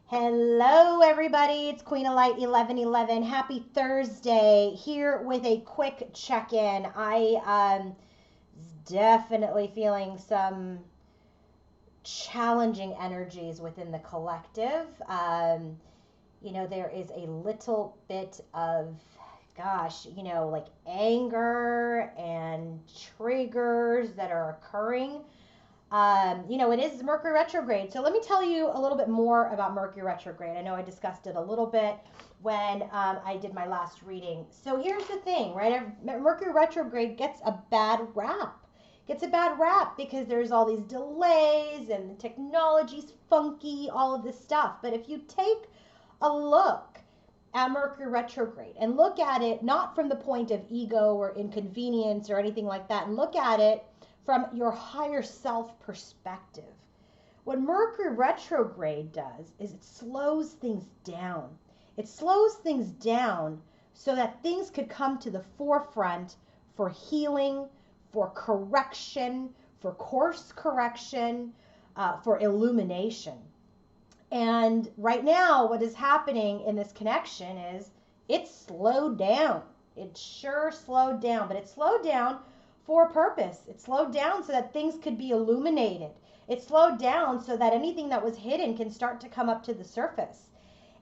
Hello, everybody. It's Queen of Light 1111. Happy Thursday. Here with a quick check-in. I definitely feeling some challenging energies within the collective. There is a little bit of, like anger and triggers that are occurring. It is Mercury retrograde. So let me tell you a little bit more about Mercury retrograde. I know I discussed it a little bit when I did my last reading. So here's the thing, right? Mercury retrograde gets a bad rap. Gets a bad rap because there's all these delays and the technology's funky, all of this stuff. But if you take a look at Mercury retrograde and look at it not from the point of ego or inconvenience or anything like that, and look at it from your higher self perspective. What Mercury retrograde does is it slows things down. It slows things down so that things could come to the forefront for healing, for correction, for course correction, for illumination. And right now, what is happening in this connection is it's slowed down. It sure slowed down, but it slowed down for a purpose. It slowed down so that things could be illuminated. It slowed down so that anything that was hidden can start to come up to the surface.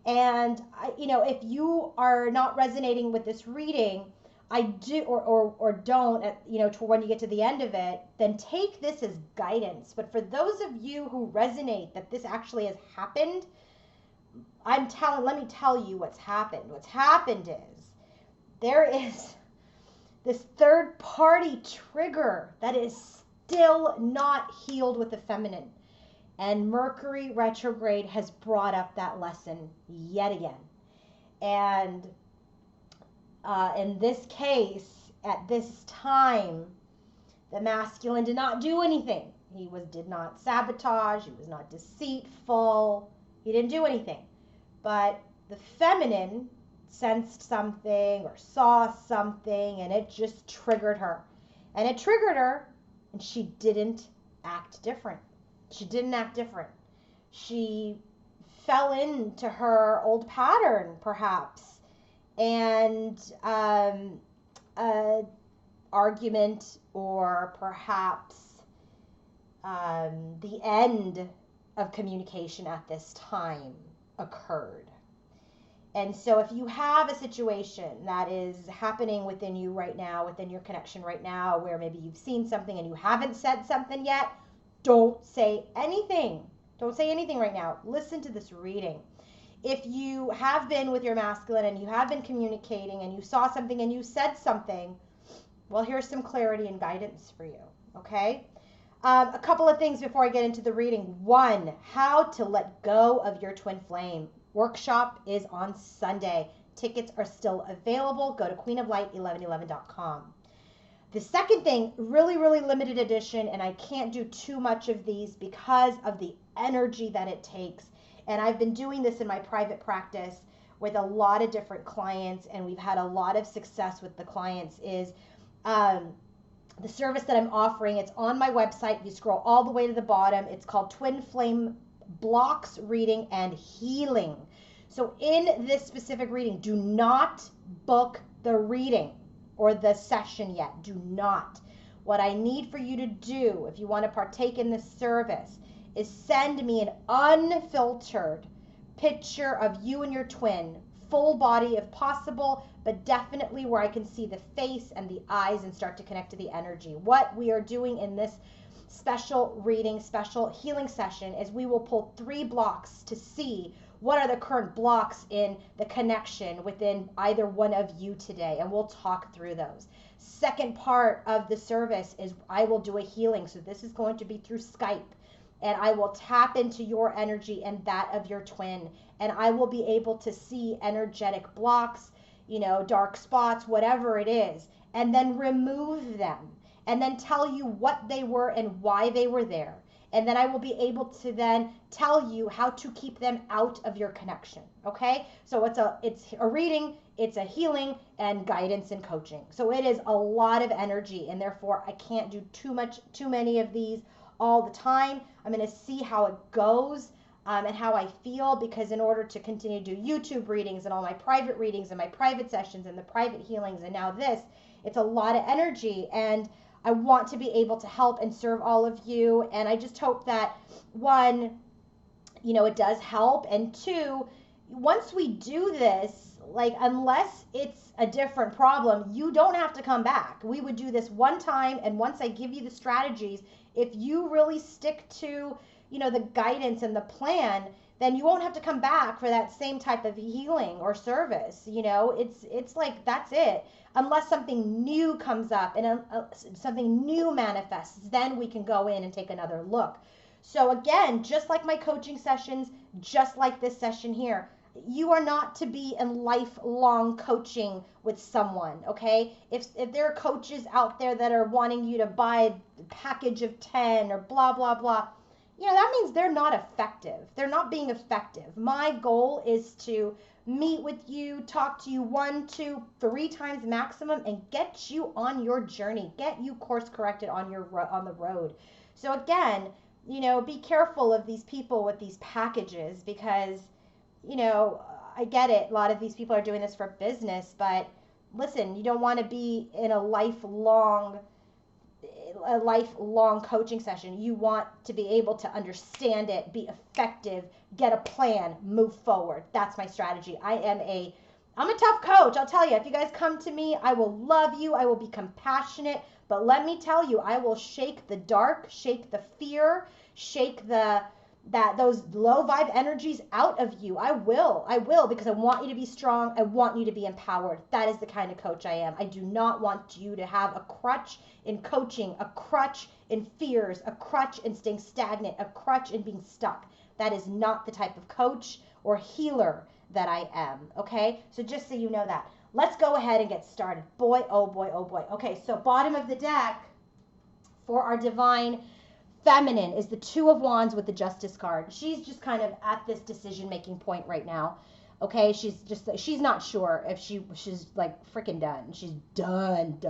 And if you are not resonating with this reading, I do or don't to when you get to the end of it, then take this as guidance. But for those of you who resonate that this actually has happened, let me tell you what's happened. What's happened is there is this third party trigger that is still not healed with the feminine. And Mercury retrograde has brought up that lesson yet again. And in this case, at this time, the masculine did not do anything. He did not sabotage. He was not deceitful. He didn't do anything. But the feminine sensed something or saw something, and it just triggered her. And it triggered her, and she didn't act different. She didn't act different. She fell into her old pattern, perhaps, and argument or perhaps the end of communication at this time occurred. And so if you have a situation that is happening within you right now, within your connection right now, where maybe you've seen something and you haven't said something yet, don't say anything. Don't say anything right now. Listen to this reading. If you have been with your masculine and you have been communicating and you saw something and you said something, well, here's some clarity and guidance for you, okay? A couple of things before I get into the reading. One, how to let go of your twin flame. Workshop is on Sunday. Tickets are still available. Go to queenoflight1111.com. The second thing, really, really limited edition, and I can't do too much of these because of the energy that it takes. And I've been doing this in my private practice with a lot of different clients, and we've had a lot of success with the clients, is the service that I'm offering. It's on my website. You scroll all the way to the bottom. It's called Twin Flame Blocks Reading and Healing. So in this specific reading, do not book the reading or the session yet. Do not. What I need for you to do, if you want to partake in this service, is send me an unfiltered picture of you and your twin, full body if possible, but definitely where I can see the face and the eyes and start to connect to the energy. What we are doing in this special reading, special healing session is we will pull 3 blocks to see what are the current blocks in the connection within either one of you today, and we'll talk through those. Second part of the service is I will do a healing. So this is going to be through Skype, and I will tap into your energy and that of your twin, and I will be able to see energetic blocks, dark spots, whatever it is, and then remove them, and then tell you what they were and why they were there. And then I will be able to then tell you how to keep them out of your connection, okay? So it's a reading, it's a healing, and guidance and coaching. So it is a lot of energy, and therefore I can't do too many of these all the time. I'm going to see how it goes. and how I feel, because in order to continue to do YouTube readings and all my private readings and my private sessions and the private healings and now this, it's a lot of energy, and I want to be able to help and serve all of you. And I just hope that, one, it does help, and two, once we do this, like, unless it's a different problem, you don't have to come back. We would do this one time, and once I give you the strategies, if you really stick to, the guidance and the plan, then you won't have to come back for that same type of healing or service. It's like, that's it. Unless something new comes up and something new manifests, then we can go in and take another look. So again, just like my coaching sessions, just like this session here, you are not to be in lifelong coaching with someone, okay? If there are coaches out there that are wanting you to buy a package of 10 or blah, blah, blah, that means they're not effective. They're not being effective. My goal is to meet with you, talk to you 1, 2, 3 times maximum, and get you on your journey, get you course corrected on the road. So again, be careful of these people with these packages, because I get it. A lot of these people are doing this for business, but listen, you don't want to be in a lifelong coaching session. You want to be able to understand it, be effective, get a plan, move forward. That's my strategy. I'm a tough coach. I'll tell you, if you guys come to me, I will love you. I will be compassionate, but let me tell you, I will shake the dark, shake the fear, shake those low vibe energies out of you. I will, because I want you to be strong. I want you to be empowered. That is the kind of coach I am. I do not want you to have a crutch in coaching, a crutch in fears, a crutch in staying stagnant, a crutch in being stuck. That is not the type of coach or healer that I am, okay? So just so you know that. Let's go ahead and get started. Boy, oh boy, oh boy. Okay, so bottom of the deck for our divine feminine is the Two of Wands with the Justice card. She's just kind of at this decision-making point right now. Okay, she's not sure if she's like freaking done. She's done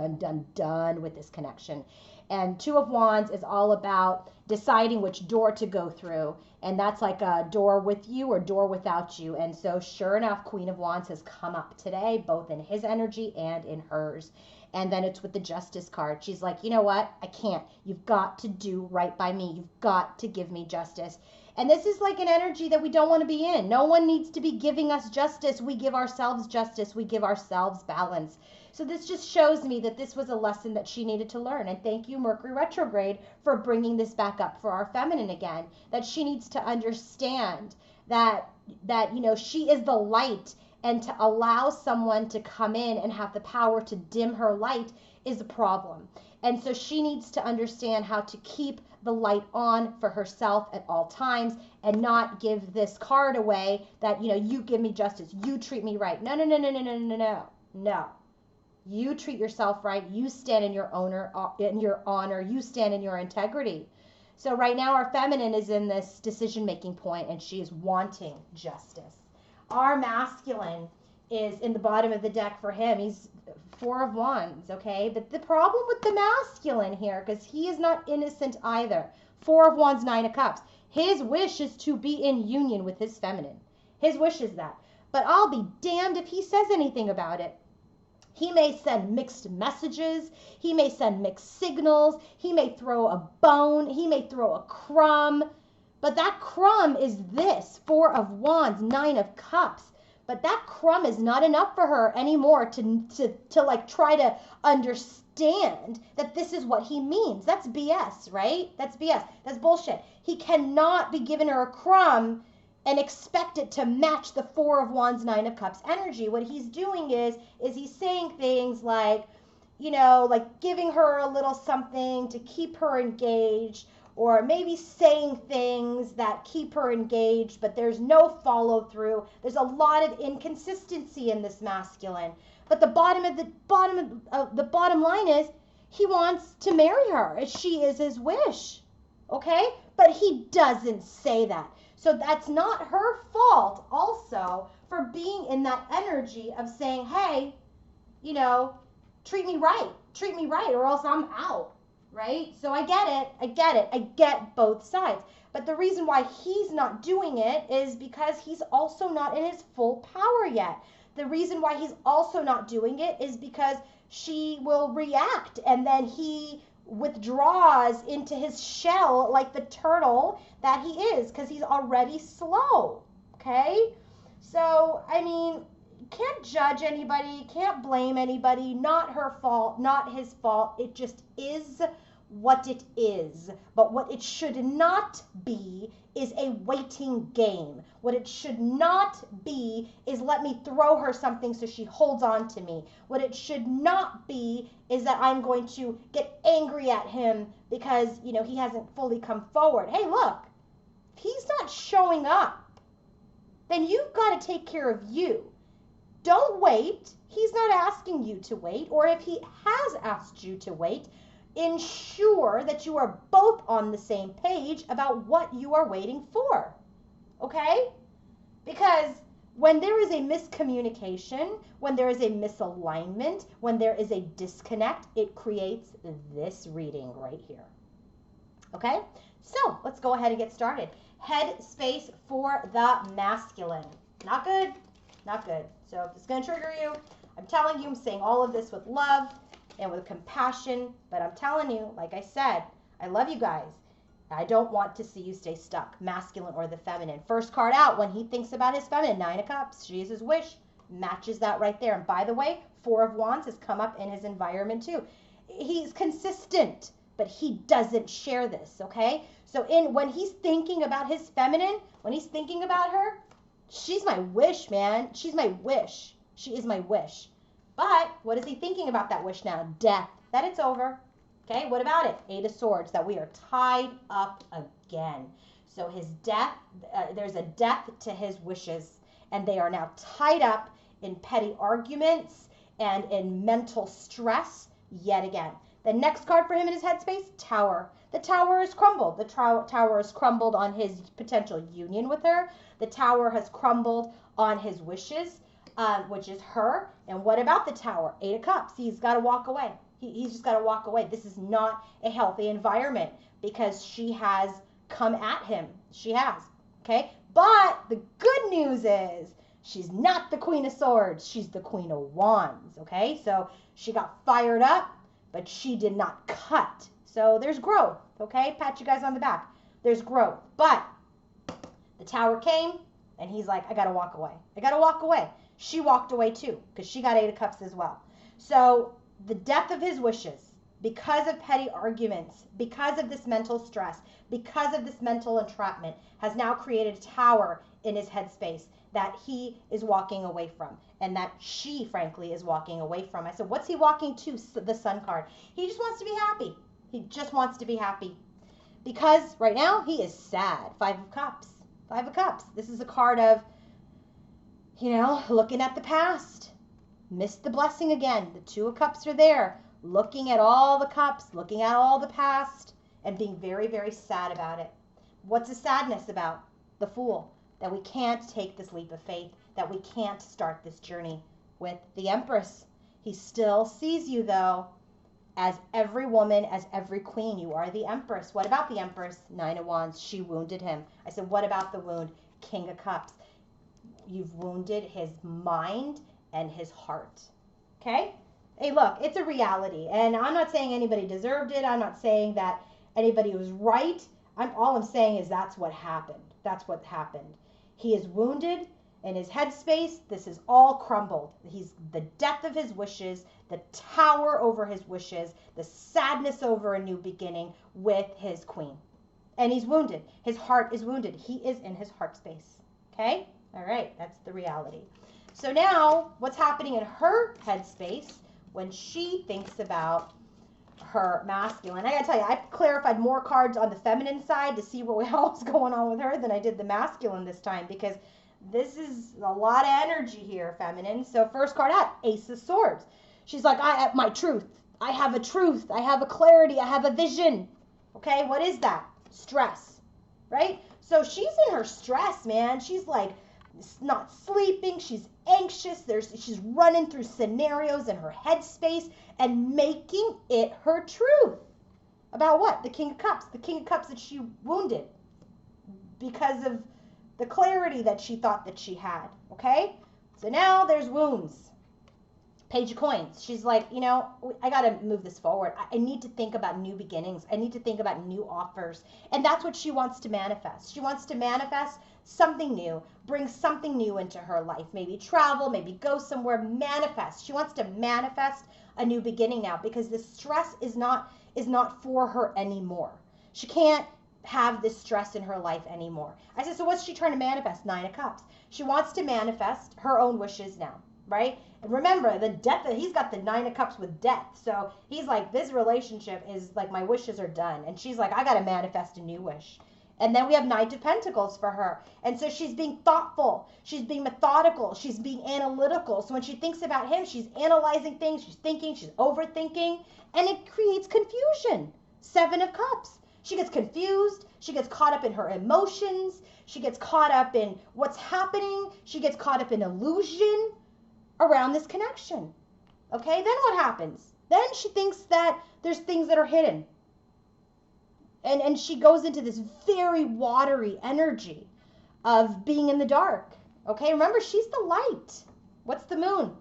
with this connection. And Two of Wands is all about deciding which door to go through. And that's like a door with you or door without you. And so sure enough, Queen of Wands has come up today, both in his energy and in hers. And then it's with the Justice card. She's like, you know what? I can't. You've got to do right by me. You've got to give me justice. And this is like an energy that we don't want to be in. No one needs to be giving us justice. We give ourselves justice. We give ourselves balance. So this just shows me that this was a lesson that she needed to learn. And thank you, Mercury retrograde, for bringing this back up for our feminine again. That she needs to understand that she is the light. And to allow someone to come in and have the power to dim her light is a problem. And so she needs to understand how to keep the light on for herself at all times and not give this card away that, you give me justice, you treat me right. No. You treat yourself right. You stand in your honor. You stand in your integrity. So right now our feminine is in this decision-making point and she is wanting justice. Our masculine is in the bottom of the deck for him. He's Four of Wands, okay? But the problem with the masculine here, because he is not innocent either. Four of Wands, Nine of Cups. His wish is to be in union with his feminine. His wish is that. But I'll be damned if he says anything about it. He may send mixed messages. He may send mixed signals. He may throw a bone. He may throw a crumb. But that crumb is this, Four of Wands, Nine of Cups. But that crumb is not enough for her anymore to like try to understand that this is what he means. That's BS, right? That's BS. That's bullshit. He cannot be giving her a crumb and expect it to match the Four of Wands, Nine of Cups energy. What he's doing is he's saying things like, like giving her a little something to keep her engaged, or maybe saying things that keep her engaged, but there's no follow through. There's a lot of inconsistency in this masculine. But the bottom line is he wants to marry her as she is his wish. Okay? But he doesn't say that. So that's not her fault also for being in that energy of saying, hey, treat me right, or else I'm out. right? So I get it. I get both sides. But the reason why he's not doing it is because he's also not in his full power yet. The reason why he's also not doing it is because she will react and then he withdraws into his shell like the turtle that he is because he's already slow. Okay? So, I mean, can't judge anybody, can't blame anybody, not her fault, not his fault. It just is what it is. But what it should not be is a waiting game. What it should not be is let me throw her something so she holds on to me. What it should not be is that I'm going to get angry at him because, you know, he hasn't fully come forward. Hey, look, if he's not showing up, then you've got to take care of you. Don't wait. He's not asking you to wait. Or if he has asked you to wait, ensure that you are both on the same page about what you are waiting for. Okay? Because when there is a miscommunication, when there is a misalignment, when there is a disconnect, it creates this reading right here. Okay? So let's go ahead and get started. Headspace for the masculine. Not good. Not good. So if it's going to trigger you, I'm telling you, I'm saying all of this with love and with compassion, but I'm telling you, like I said, I love you guys. I don't want to see you stay stuck, masculine or the feminine. First card out when he thinks about his feminine, 9 of Cups. She is his wish. Matches that right there. And by the way, 4 of Wands has come up in his environment too. He's consistent, but he doesn't share this, okay? So when he's thinking about his feminine, when he's thinking about her, she's my wish, man. She's my wish. She is my wish. But what is he thinking about that wish now? Death. That it's over. Okay, what about it? 8 of Swords, that we are tied up again. So his death, there's a death to his wishes, and they are now tied up in petty arguments and in mental stress yet again. The next card for him in his headspace, Tower. The Tower is crumbled. The Tower has crumbled on his potential union with her. The Tower has crumbled on his wishes, which is her. And what about the Tower? 8 of Cups. He's got to walk away. He's just got to walk away. This is not a healthy environment because she has come at him. She has. Okay? But the good news is she's not the Queen of Swords. She's the Queen of Wands. Okay? So she got fired up, but she did not cut. So there's growth. Okay? Pat you guys on the back. There's growth. But the Tower came, and he's like, I got to walk away. I got to walk away. She walked away too because she got 8 of Cups as well. So the death of his wishes, because of petty arguments, because of this mental stress, because of this mental entrapment, has now created a tower in his headspace that he is walking away from and that she, frankly, is walking away from. I said, what's he walking to? The Sun card. He just wants to be happy. He just wants to be happy because right now he is sad. 5 of Cups. 5 of Cups. This is a card of, you know, looking at the past. Missed the blessing again. The 2 of Cups are there. Looking at all the cups, looking at all the past, and being very, very sad about it. What's the sadness about? The Fool. That we can't take this leap of faith. That we can't start this journey with the Empress. He still sees you, though, as every woman, as every queen. You are the Empress. What about the Empress? 9 of Wands. She wounded him. I said, what about the wound? King of Cups. You've wounded his mind and his heart. Okay? Hey, look, it's a reality. And I'm not saying anybody deserved it. I'm not saying that anybody was right. All I'm saying is that's what happened. That's what happened. He is wounded in his headspace. This is all crumbled. He's the death of his wishes, the tower over his wishes, the sadness over a new beginning with his queen. And he's wounded. His heart is wounded. He is in his heart space. Okay? All right. That's the reality. So now, what's happening in her headspace when she thinks about her masculine? I gotta tell you, I clarified more cards on the feminine side to see what else was going on with her than I did the masculine this time because this is a lot of energy here, feminine. So first card out, Ace of Swords. She's like, I have my truth. I have a truth. I have a clarity. I have a vision. Okay, what is that? Stress, right? So she's in her stress, man. She's like not sleeping. She's anxious. She's running through scenarios in her headspace and making it her truth. About what? The King of Cups. The King of Cups that she wounded because of the clarity that she thought that she had. Okay? So now there's wounds. Page of Coins. She's like, you know, I got to move this forward. I need to think about new beginnings. I need to think about new offers. And that's what she wants to manifest. She wants to manifest something new, bring something new into her life. Maybe travel, maybe go somewhere, manifest. She wants to manifest a new beginning now because the stress is not for her anymore. She can't have this stress in her life anymore. I said, so what's she trying to manifest? 9 of Cups. She wants to manifest her own wishes now, right? And remember, the death, he's got the 9 of Cups with death. So he's like, this relationship is like, my wishes are done. And she's like, I got to manifest a new wish. And then we have Knight of Pentacles for her. And so she's being thoughtful. She's being methodical. She's being analytical. So when she thinks about him, she's analyzing things. She's thinking. She's overthinking. And it creates confusion. 7 of Cups. She gets confused. She gets caught up in her emotions. She gets caught up in what's happening. She gets caught up in illusion around this connection. Okay, then what happens? Then she thinks that there's things that are hidden. And she goes into this very watery energy of being in the dark. Okay, remember, she's the light. What's the moon?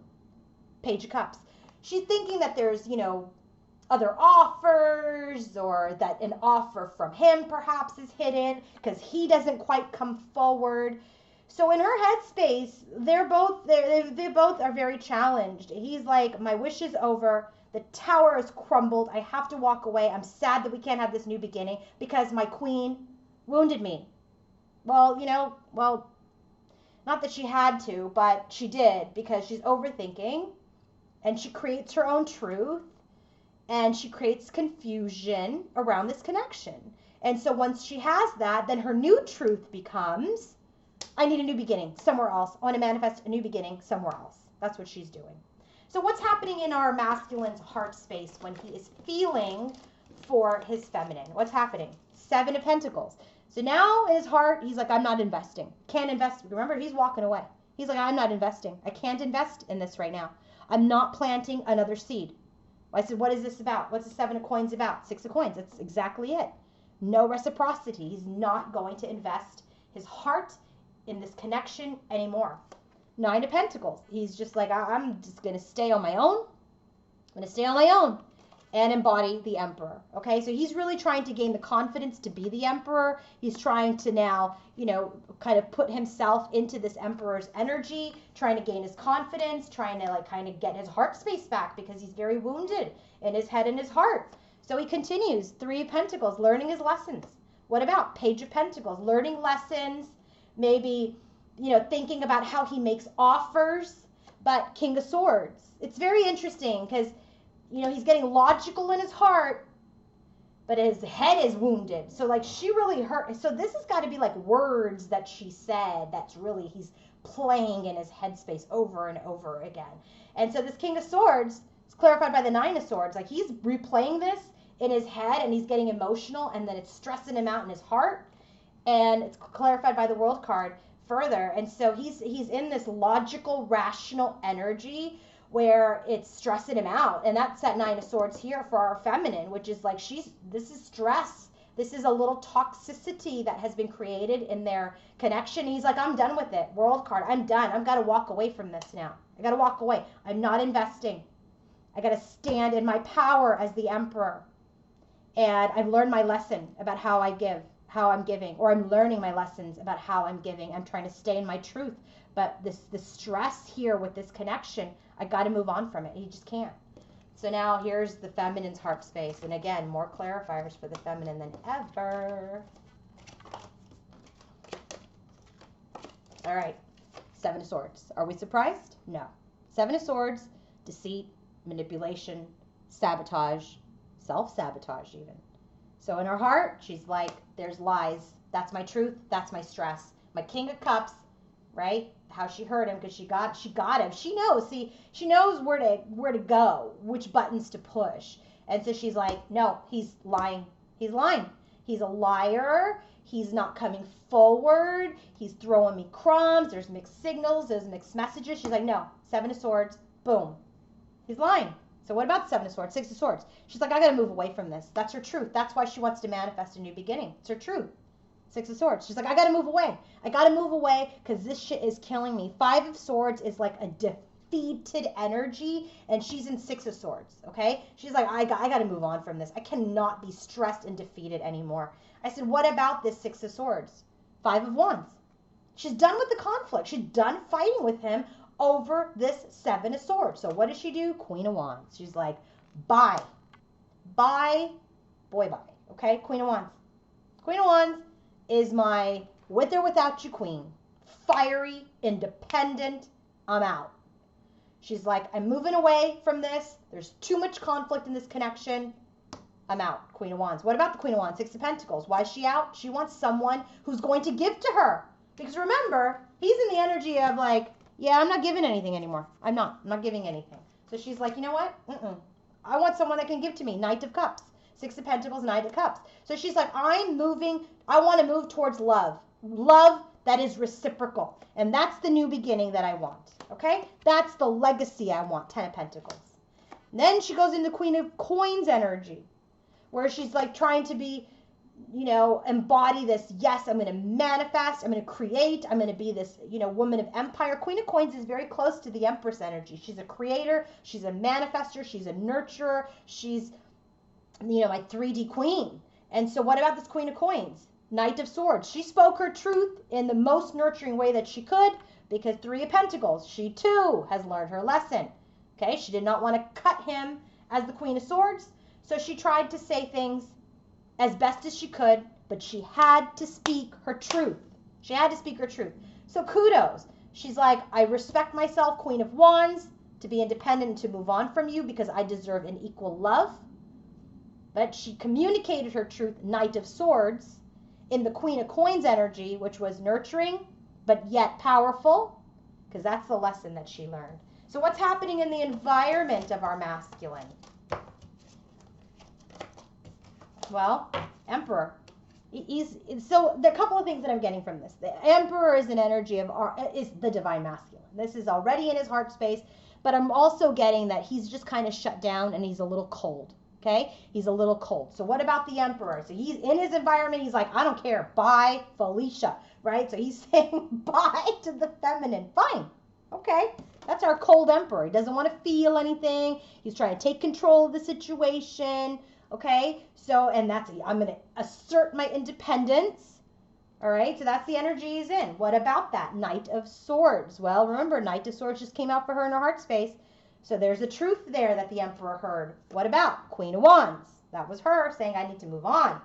Page of Cups. She's thinking that there's, you know, other offers, or that an offer from him perhaps is hidden because he doesn't quite come forward. So in her headspace, they both are very challenged. He's like, my wish is over. The tower has crumbled. I have to walk away. I'm sad that we can't have this new beginning because my queen wounded me. Well, you know, not that she had to, but she did because she's overthinking and she creates her own truth and she creates confusion around this connection. And so once she has that, then her new truth becomes, I need a new beginning somewhere else. I want to manifest a new beginning somewhere else. That's what she's doing. So what's happening in our masculine's heart space when he is feeling for his feminine? What's happening? 7 of Pentacles. So now in his heart, he's like, I'm not investing. Can't invest. Remember, he's walking away. He's like, I'm not investing. I can't invest in this right now. I'm not planting another seed. I said, what is this about? What's the 7 of Coins about? 6 of Coins. That's exactly it. No reciprocity. He's not going to invest his heart in this connection anymore. 9 of Pentacles. He's just like, I'm just going to stay on my own. I'm going to stay on my own and embody the Emperor. Okay, so he's really trying to gain the confidence to be the Emperor. He's trying to now, you know, kind of put himself into this Emperor's energy, trying to gain his confidence, trying to like kind of get his heart space back because he's very wounded in his head and his heart. So he continues. 3 of Pentacles, learning his lessons. What about Page of Pentacles? Learning lessons, maybe, you know, thinking about how he makes offers, but King of Swords. It's very interesting because, you know, he's getting logical in his heart, but his head is wounded. So like she really hurt. So this has got to be like words that she said that's really, he's playing in his headspace over and over again. And so this King of Swords is clarified by the 9 of Swords. Like he's replaying this in his head and he's getting emotional and then it's stressing him out in his heart. And it's clarified by the World card further. And so he's in this logical, rational energy where it's stressing him out. And that's that 9 of Swords here for our feminine, which is like this is stress. This is a little toxicity that has been created in their connection. He's like, I'm done with it. World card, I'm done. I've got to walk away from this now. I got to walk away. I'm not investing. I got to stand in my power as the Emperor. And I've learned my lesson about how I give, how I'm giving, or I'm learning my lessons about how I'm giving. I'm trying to stay in my truth. But the stress here with this connection, I got to move on from it. You just can't. So now here's the feminine's heart space. And again, more clarifiers for the feminine than ever. All right. 7 of Swords. Are we surprised? No. 7 of Swords, deceit, manipulation, sabotage, self-sabotage even. So in her heart, she's like, there's lies. That's my truth. That's my stress. My King of Cups, right? How she hurt him because she got him. She knows. See, she knows where to go, which buttons to push. And so she's like, no, he's lying. He's lying. He's a liar. He's not coming forward. He's throwing me crumbs. There's mixed signals. There's mixed messages. She's like, no, 7 of Swords. Boom. He's lying. So what about the Seven of Swords? Six of Swords. She's like, I got to move away from this. That's her truth. That's why she wants to manifest a new beginning. It's her truth. Six of Swords. She's like, I got to move away. I got to move away because this shit is killing me. Five of Swords is like a defeated energy, and she's in Six of Swords, okay? She's like, I got to move on from this. I cannot be stressed and defeated anymore. I said, what about this Six of Swords? Five of Wands. She's done with the conflict. She's done fighting with him over this Seven of Swords. So what does she do? Queen of Wands. She's like, bye. Bye. Boy, bye. Okay? Queen of Wands. Queen of Wands is my with or without you queen. Fiery, independent, I'm out. She's like, I'm moving away from this. There's too much conflict in this connection. I'm out. Queen of Wands. What about the Queen of Wands? Six of Pentacles. Why is she out? She wants someone who's going to give to her. Because remember, he's in the energy of like, yeah, I'm not giving anything anymore. I'm not giving anything. So she's like, you know what? I want someone that can give to me. Knight of Cups. Six of Pentacles, Knight of Cups. So she's like, I want to move towards love. Love that is reciprocal. And that's the new beginning that I want. Okay? That's the legacy I want. Ten of Pentacles. And then she goes into Queen of Coins energy, where she's like trying to be, embody this, yes, I'm going to manifest, I'm going to create, I'm going to be this, woman of empire. Queen of Coins is very close to the Empress energy. She's a creator, she's a manifester, she's a nurturer, she's, my 3D queen. And so what about this Queen of Coins? Knight of Swords. She spoke her truth in the most nurturing way that she could, because Three of Pentacles, she too has learned her lesson. Okay, she did not want to cut him as the Queen of Swords, so she tried to say things as best as she could, but she had to speak her truth. She had to speak her truth. So kudos. She's like, I respect myself, Queen of Wands, to be independent and to move on from you because I deserve an equal love. But she communicated her truth, Knight of Swords, in the Queen of Coins energy, which was nurturing, but yet powerful, because that's the lesson that she learned. So what's happening in the environment of our masculine? Well, Emperor. So there are a couple of things that I'm getting from this. The Emperor is an energy is the divine masculine. This is already in his heart space, but I'm also getting that he's just kind of shut down and he's a little cold. Okay? He's a little cold. So what about the Emperor? So he's in his environment. He's like, I don't care. Bye, Felicia. Right? So he's saying bye to the feminine. Fine. Okay. That's our cold Emperor. He doesn't want to feel anything. He's trying to take control of the situation. Okay, so, and I'm going to assert my independence. All right, so that's the energy he's in. What about that? Knight of Swords. Well, remember, Knight of Swords just came out for her in her heart space. So there's a truth there that the Emperor heard. What about Queen of Wands? That was her saying, I need to move on.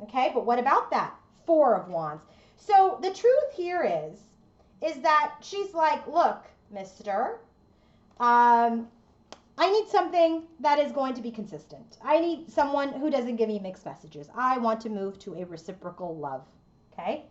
Okay, but what about that? Four of Wands. So the truth here is that she's like, look, mister, I need something that is going to be consistent. I need someone who doesn't give me mixed messages. I want to move to a reciprocal love, okay?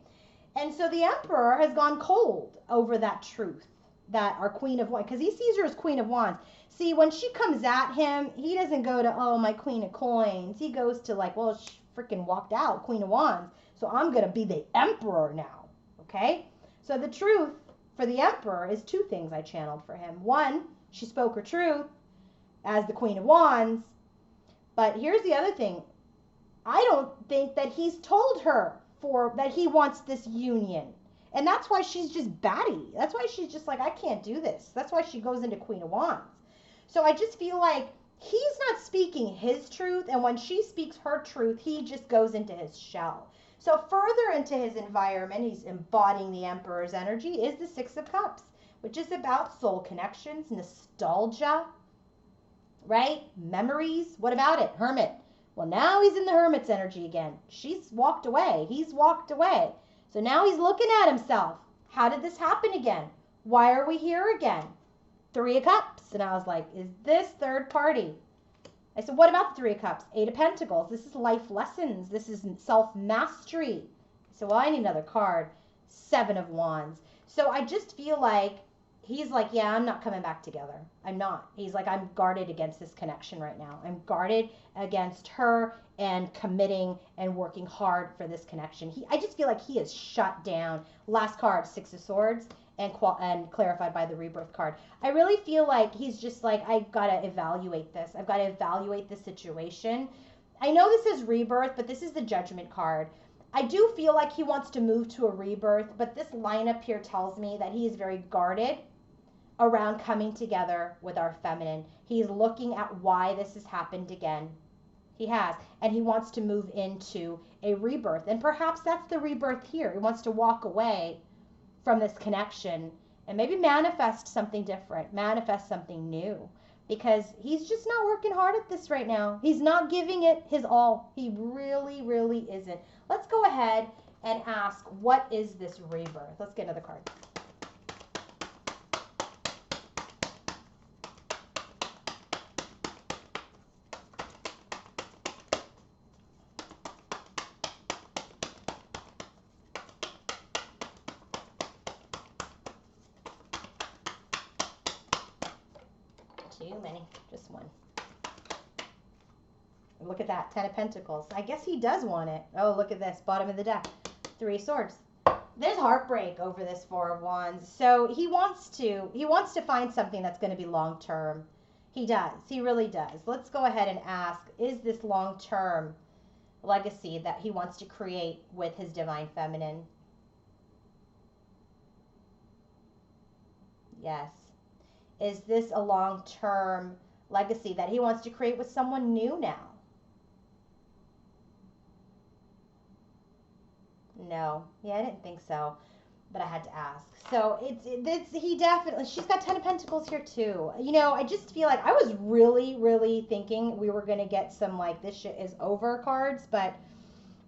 And so the Emperor has gone cold over that truth, that our Queen of Wands, because he sees her as Queen of Wands. See, when she comes at him, he doesn't go to, oh, my Queen of Coins. He goes to like, well, she freaking walked out, Queen of Wands, so I'm going to be the Emperor now, okay? So the truth for the Emperor is two things I channeled for him. One, she spoke her truth as the Queen of Wands. But here's the other thing. I don't think that he's told her that he wants this union. And that's why she's just batty. That's why she's just like, I can't do this. That's why she goes into Queen of Wands. So I just feel like he's not speaking his truth. And when she speaks her truth, he just goes into his shell. So further into his environment, he's embodying the Emperor's energy, is the Six of Cups, which is about soul connections, nostalgia, right? Memories. What about it? Hermit. Well, now he's in the Hermit's energy again. She's walked away. He's walked away. So now he's looking at himself. How did this happen again? Why are we here again? Three of Cups. And I was like, is this third party? I said, what about the Three of Cups? Eight of Pentacles. This is life lessons. This is self-mastery. I said, well, I need another card. Seven of Wands. So I just feel like he's like, yeah, I'm not coming back together. I'm not. He's like, I'm guarded against this connection right now. I'm guarded against her and committing and working hard for this connection. I just feel like he is shut down. Last card, Six of Swords, and clarified by the Rebirth card. I really feel like he's just like, I gotta evaluate this. I've got to evaluate the situation. I know this is Rebirth, but this is the Judgment card. I do feel like he wants to move to a rebirth, but this lineup here tells me that he is very guarded around coming together with our feminine. He's looking at why this has happened again. He has. And he wants to move into a rebirth. And perhaps that's the rebirth here. He wants to walk away from this connection and maybe manifest something different, manifest something new. Because he's just not working hard at this right now. He's not giving it his all. He really, really isn't. Let's go ahead and ask, what is this rebirth? Let's get another card. Too many, just one. Look at that, 10 of Pentacles. I guess he does want it. Oh, look at this, bottom of the deck, 3 of Swords. There's heartbreak over this 4 of Wands. So he wants to find something that's going to be long term. He does. He really does. Let's go ahead and ask, is this long term legacy that he wants to create with his divine feminine? Yes. Is this a long-term legacy that he wants to create with someone new now? No. Yeah, I didn't think so, but I had to ask. So he definitely, she's got 10 of Pentacles here too. You know, I just feel like I was really, really thinking we were going to get some like this shit is over cards, but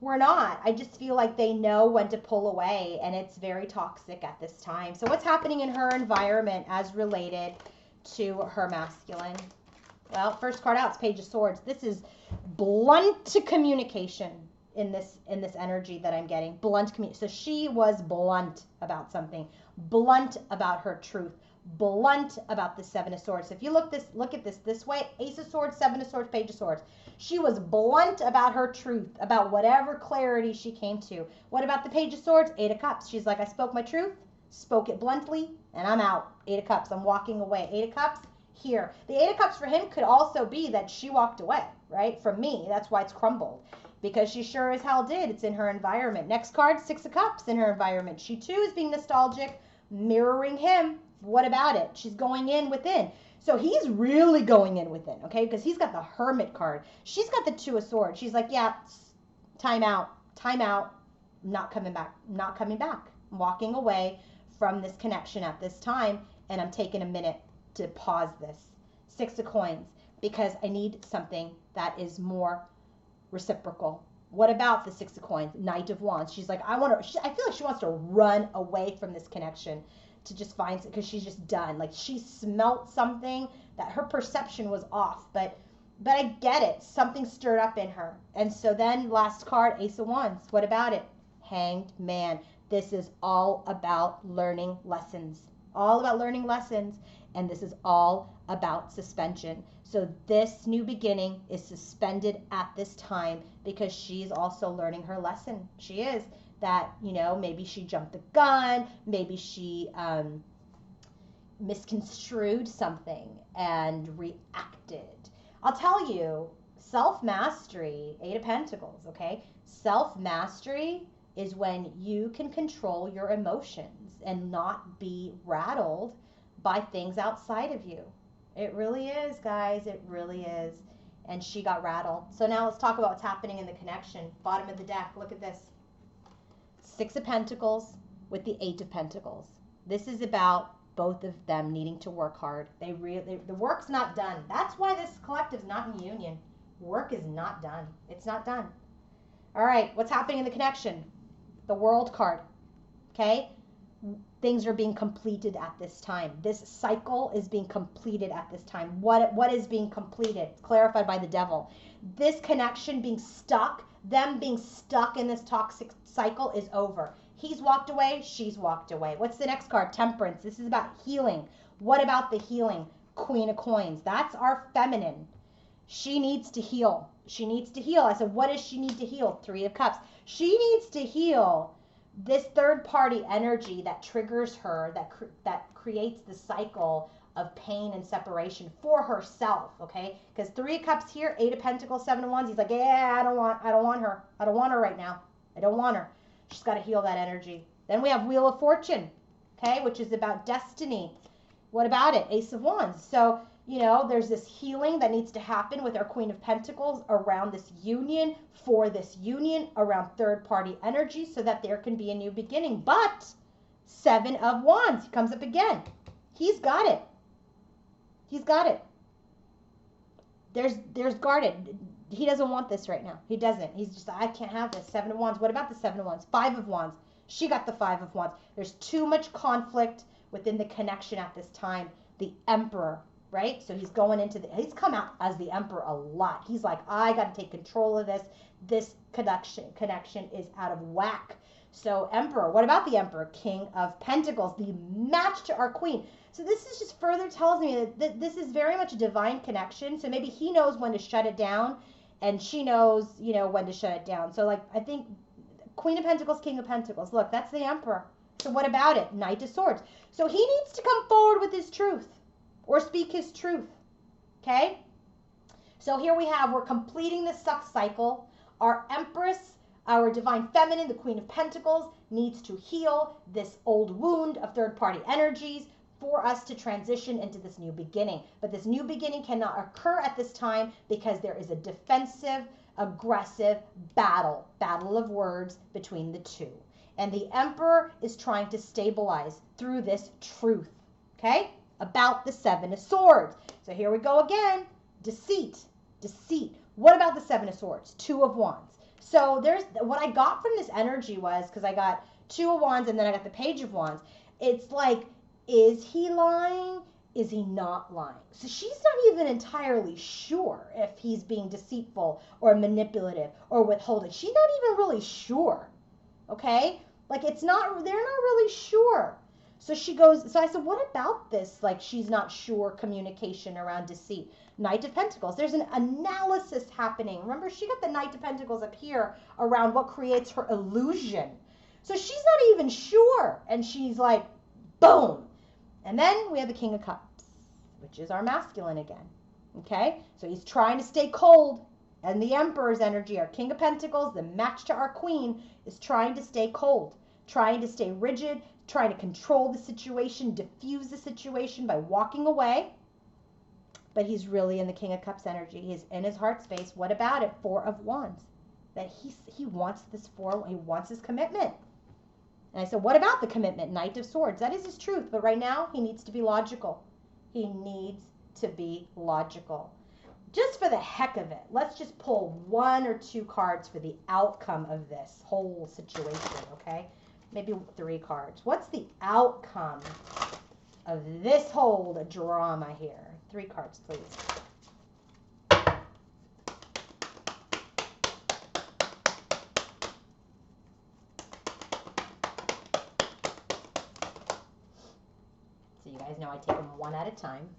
we're not. I just feel like they know when to pull away, and it's very toxic at this time. So what's happening in her environment as related to her masculine? Well, first card out is Page of Swords. This is blunt communication in this energy that I'm getting. Blunt communication. So she was blunt about something, blunt about her truth, blunt about the 7 of Swords. So if you look at this way, Ace of Swords, 7 of Swords, Page of Swords. She was blunt about her truth, about whatever clarity she came to. What about the Page of Swords? 8 of Cups. She's like, I spoke my truth, spoke it bluntly, and I'm out. 8 of Cups. I'm walking away. 8 of Cups here. The 8 of Cups for him could also be that she walked away, right? From me. That's why it's crumbled. Because she sure as hell did. It's in her environment. Next card, 6 of Cups in her environment. She too is being nostalgic, mirroring him. What about it? She's going in within. So he's really going in within, okay? Because he's got the Hermit card. She's got the 2 of Swords. She's like, yeah, time out, not coming back, not coming back. I'm walking away from this connection at this time, and I'm taking a minute to pause this. 6 of Coins, because I need something that is more reciprocal. What about the 6 of Coins? Knight of Wands. She's like, I feel like she wants to run away from this connection, to just find it, because she's just done. Like, she smelt something that her perception was off, but I get it. Something stirred up in her. And so then last card, Ace of Wands. What about it? Hanged Man. This is all about learning lessons. All about learning lessons. And this is all about suspension. So this new beginning is suspended at this time because she's also learning her lesson. She is. That, you know, maybe she jumped the gun, maybe she misconstrued something and reacted. I'll tell you, self-mastery, 8 of Pentacles, okay? Self-mastery is when you can control your emotions and not be rattled by things outside of you. It really is, guys. It really is. And she got rattled. So now let's talk about what's happening in the connection. Bottom of the deck, look at this. 6 of Pentacles with the 8 of Pentacles. This is about both of them needing to work hard. The work's not done. That's why this collective's not in union. Work is not done. It's not done. All right, what's happening in the connection? The World card, okay? Things are being completed at this time. This cycle is being completed at this time. What is being completed? It's clarified by the Devil. This connection being stuck, them being stuck in this toxic cycle is over. He's walked away. She's walked away. What's the next card? Temperance. This is about healing. What about the healing? Queen of Coins. That's our feminine. She needs to heal. She needs to heal. I said, what does she need to heal? Three of Cups. She needs to heal this third party energy that triggers her, that creates the cycle of pain and separation for herself, okay? Because Three of Cups here, Eight of Pentacles, Seven of Wands. He's like, yeah, I don't want her. I don't want her right now. I don't want her. She's got to heal that energy. Then we have Wheel of Fortune, okay, which is about destiny. What about it? Ace of Wands. So, you know, there's this healing that needs to happen with our Queen of Pentacles around this union, for this union, around third-party energy, so that there can be a new beginning. But Seven of Wands, he comes up again. He's got it. He's got it. There's guarded. He doesn't want this right now. He doesn't. He's just, I can't have this. Seven of Wands. What about the Seven of Wands? Five of Wands. She got the Five of Wands. There's too much conflict within the connection at this time. The Emperor, right? So he's going into he's come out as the Emperor a lot. He's like, I got to take control of this. This connection is out of whack. So Emperor, what about the Emperor? King of Pentacles, the match to our Queen. So this is just further tells me that this is very much a divine connection. So maybe he knows when to shut it down and she knows, you know, when to shut it down. So like, I think Queen of Pentacles, King of Pentacles. Look, that's the Emperor. So what about it? Knight of Swords. So he needs to come forward with his truth or speak his truth. Okay? So here we have, we're completing the suck cycle. Our Empress, our divine feminine, the Queen of Pentacles, needs to heal this old wound of third-party energies for us to transition into this new beginning. But this new beginning cannot occur at this time because there is a defensive, aggressive battle of words between the two. And the Emperor is trying to stabilize through this truth, okay, about the Seven of Swords. So here we go again. Deceit. What about the Seven of Swords? Two of Wands. So there's what I got from this energy was, because I got Two of Wands and then I got the Page of Wands. It's like, is he lying? Is he not lying? So she's not even entirely sure if he's being deceitful or manipulative or withholding. She's not even really sure. Okay? Like they're not really sure. So she goes, so I said, what about this? Like she's not sure communication around deceit. Knight of Pentacles. There's an analysis happening. Remember, she got the Knight of Pentacles up here around what creates her illusion. So she's not even sure. And she's like, boom. And then we have the King of Cups, which is our masculine again. Okay? So he's trying to stay cold. And the Emperor's energy, our King of Pentacles, the match to our Queen, is trying to stay cold, trying to stay rigid, trying to control the situation, diffuse the situation by walking away. But he's really in the King of Cups energy. He's in his heart space. What about it? Four of Wands. That he wants this he wants his commitment. And I said, what about the commitment? Knight of Swords. That is his truth. But right now, he needs to be logical. He needs to be logical. Just for the heck of it, let's just pull one or two cards for the outcome of this whole situation, okay? Maybe 3 cards. What's the outcome of this whole drama here? 3 cards, please. So you guys know I take them one at a time.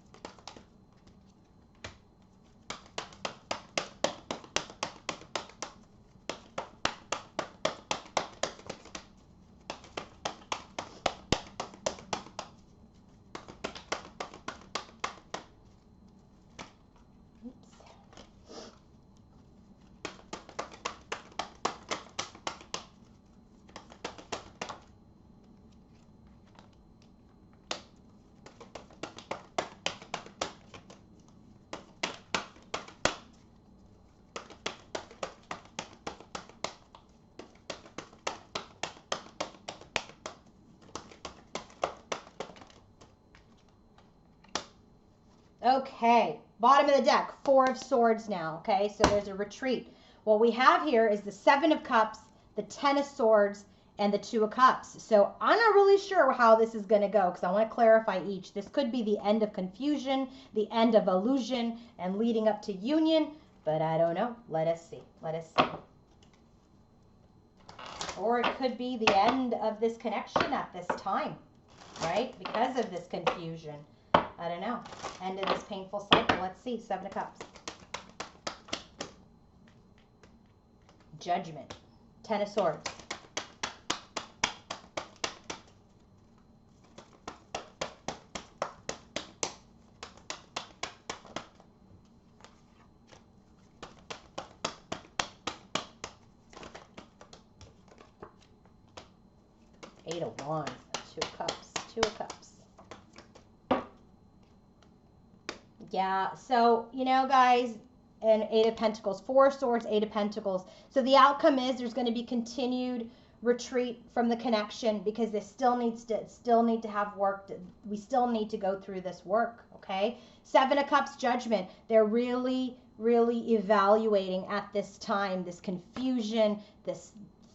Okay, bottom of the deck, 4 of Swords now, okay? So there's a retreat. What we have here is the 7 of Cups, the 10 of Swords, and the 2 of Cups. So I'm not really sure how this is going to go because I want to clarify each. This could be the end of confusion, the end of illusion, and leading up to union, but I don't know. Let us see. Let us see. Or it could be the end of this connection at this time, right? Because of this confusion. I don't know. End of this painful cycle. Let's see. 7 of Cups. Judgment. 10 of Swords. Eight of Wands, 2 of Cups, 2 of Cups. Yeah, so, you know, guys, and 8 of Pentacles, 4 of Swords, 8 of Pentacles. So the outcome is there's going to be continued retreat from the connection because this still need to have work. We still need to go through this work, okay? 7 of Cups, Judgment. They're really, really evaluating at this time this confusion, this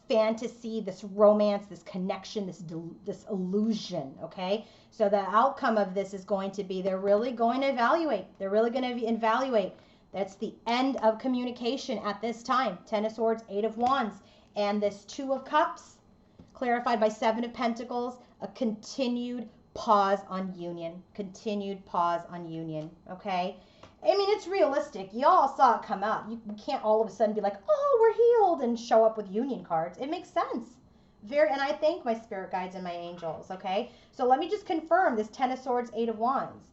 fantasy, this romance, this connection, this illusion, okay? So the outcome of this is going to be they're really going to evaluate. They're really going to evaluate. That's the end of communication at this time. 10 of Swords, 8 of Wands. And this 2 of Cups, clarified by 7 of Pentacles, a continued pause on union. Continued pause on union, okay? I mean, it's realistic. Y'all saw it come out. You can't all of a sudden be like, oh, we're healed, and show up with union cards. It makes sense. And I thank my spirit guides and my angels, okay? So let me just confirm this 10 of Swords, 8 of Wands.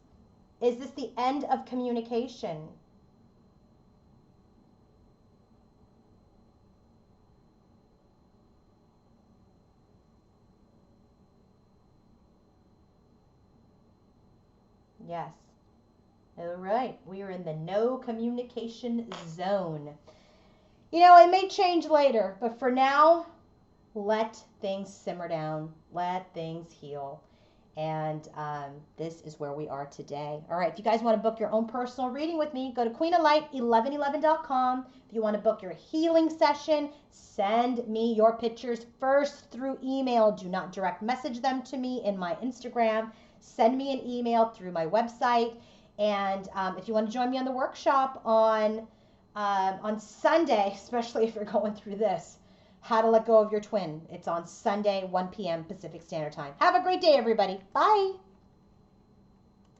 Is this the end of communication? Yes. All right. We are in the no communication zone. You know, it may change later, but for now, let things simmer down. Let things heal. And this is where we are today. All right. If you guys want to book your own personal reading with me, go to queenoflight1111.com. If you want to book your healing session, send me your pictures first through email. Do not direct message them to me in my Instagram. Send me an email through my website. And if you want to join me on the workshop on Sunday, especially if you're going through this, how to let go of your twin. It's on Sunday, 1 p.m. Pacific Standard Time. Have a great day, everybody. Bye.